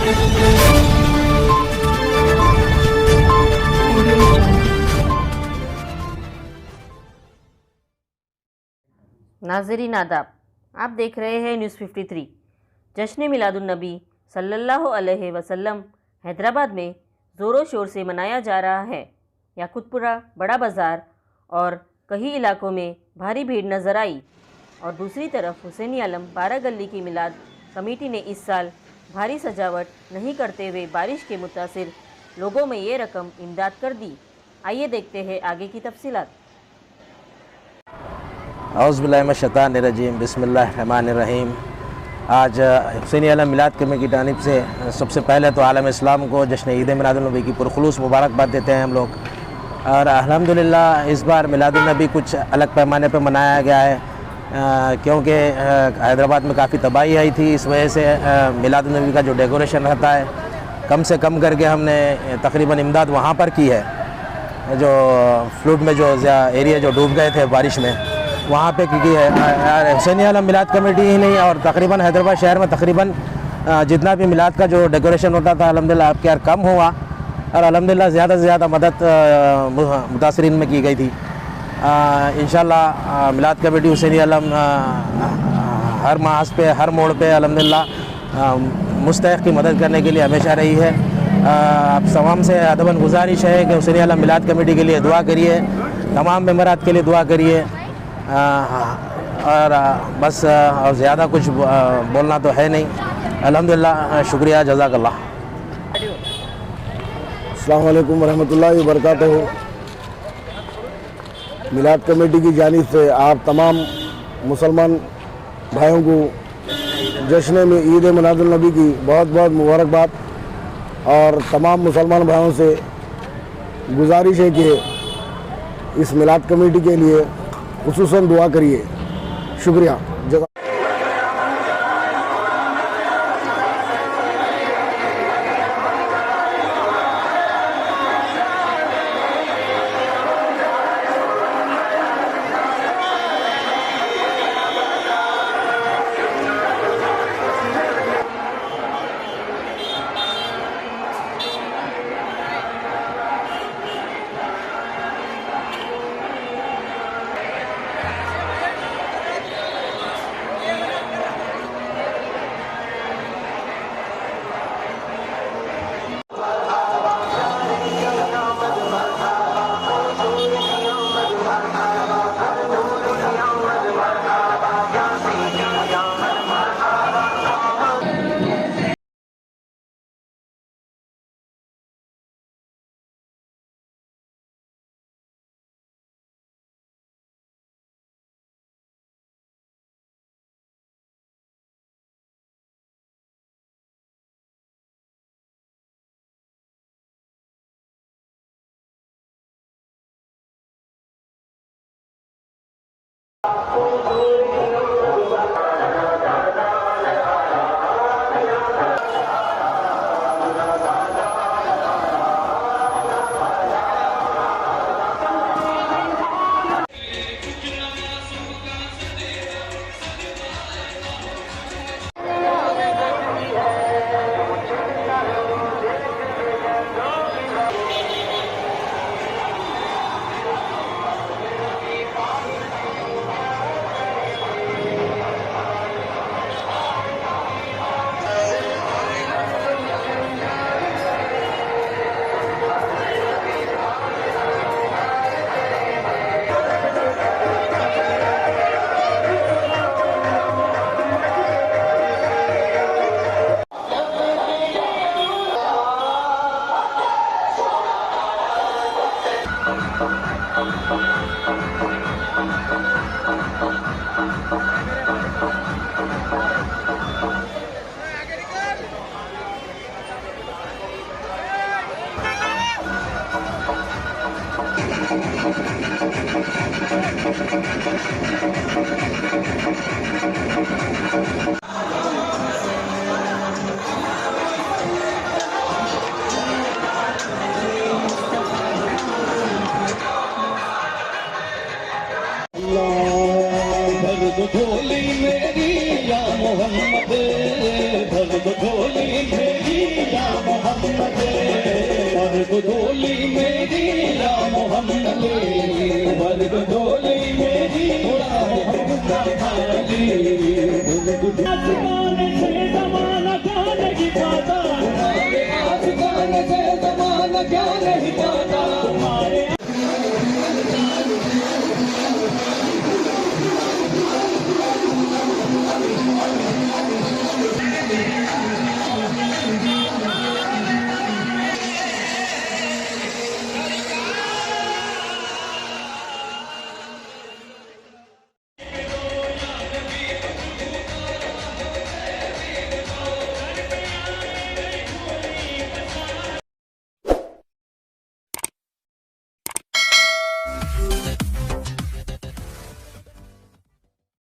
नाज़रीन आदाब, आप देख रहे हैं न्यूज़ 53। जश्न मिलादुन्नबी सल्लल्लाहु अलैहि वसल्लम हैदराबाद में ज़ोरों शोर से मनाया जा रहा है। याकुतपुरा, बड़ा बाज़ार और कई इलाकों में भारी भीड़ नज़र आई और दूसरी तरफ हुसैनी आलम 12 गली की मिलाद कमेटी ने इस साल भारी सजावट नहीं करते हुए बारिश के मुतासिर लोगों में ये रकम इमदाद कर दी। आइए देखते हैं आगे की तफसीलात। औज़ुबिल्लाहिमिनश्शैतानिर्रजीम, बिस्मिल्लाहिर्रहमानिर्रहीम। आज हुसैनी आलम मिलाद कमेटी की जानिब से सबसे पहले तो आलम इस्लाम को जश्न ईद मिलादुन्नबी की पुरखुलूस मुबारकबाद देते हैं हम लोग। और अल्हम्दुलिल्लाह इस बार मिलादुन्नबी कुछ अलग पैमाने पर मनाया गया है, क्योंकि हैदराबाद में काफ़ी तबाही आई थी। इस वजह से मिलादुन्नबी का जो डेकोरेशन रहता है कम से कम करके हमने तकरीबन इमदाद वहाँ पर की है, जो फ्लूड में जो एरिया जो डूब गए थे बारिश में, वहाँ पे की है हुसैनी आलम मिलाद कमेटी ही नहीं और तकरीबन हैदराबाद शहर में तकरीबन जितना भी मिलाद का जो डेकोरेशन होता था अल्हम्दुलिल्लाह आपके यार कम हुआ और अल्हम्दुलिल्लाह ज़्यादा से ज़्यादा मदद मुतासरीन में की गई थी। इंशाल्लाह मिलाद कमेटी हुसैनी आलम हर मास पे हर मोड़ पे अल्हम्दुलिल्लाह मुस्तहिक़ की मदद करने के लिए हमेशा रही है। आप तमाम से अदबन गुजारिश है कि हुसैनी आलम मिलाद कमेटी के लिए दुआ करिए, तमाम मेंबरात के लिए दुआ करिए। और बस और ज़्यादा कुछ बोलना तो है नहीं। अल्हम्दुलिल्लाह, शुक्रिया, जज़ाकल्लाह। अस्सलामु अलैकुम वरहमतुल्लाहि वबरकातुहू। मिलाद कमेटी की जानिब से आप तमाम मुसलमान भाइयों को जश्न में ईद मिलादुन्नबी की बहुत बहुत मुबारकबाद। और तमाम मुसलमान भाइयों से गुजारिश है कि इस मिलाद कमेटी के लिए खुसूसन दुआ करिए। शुक्रिया। Oh,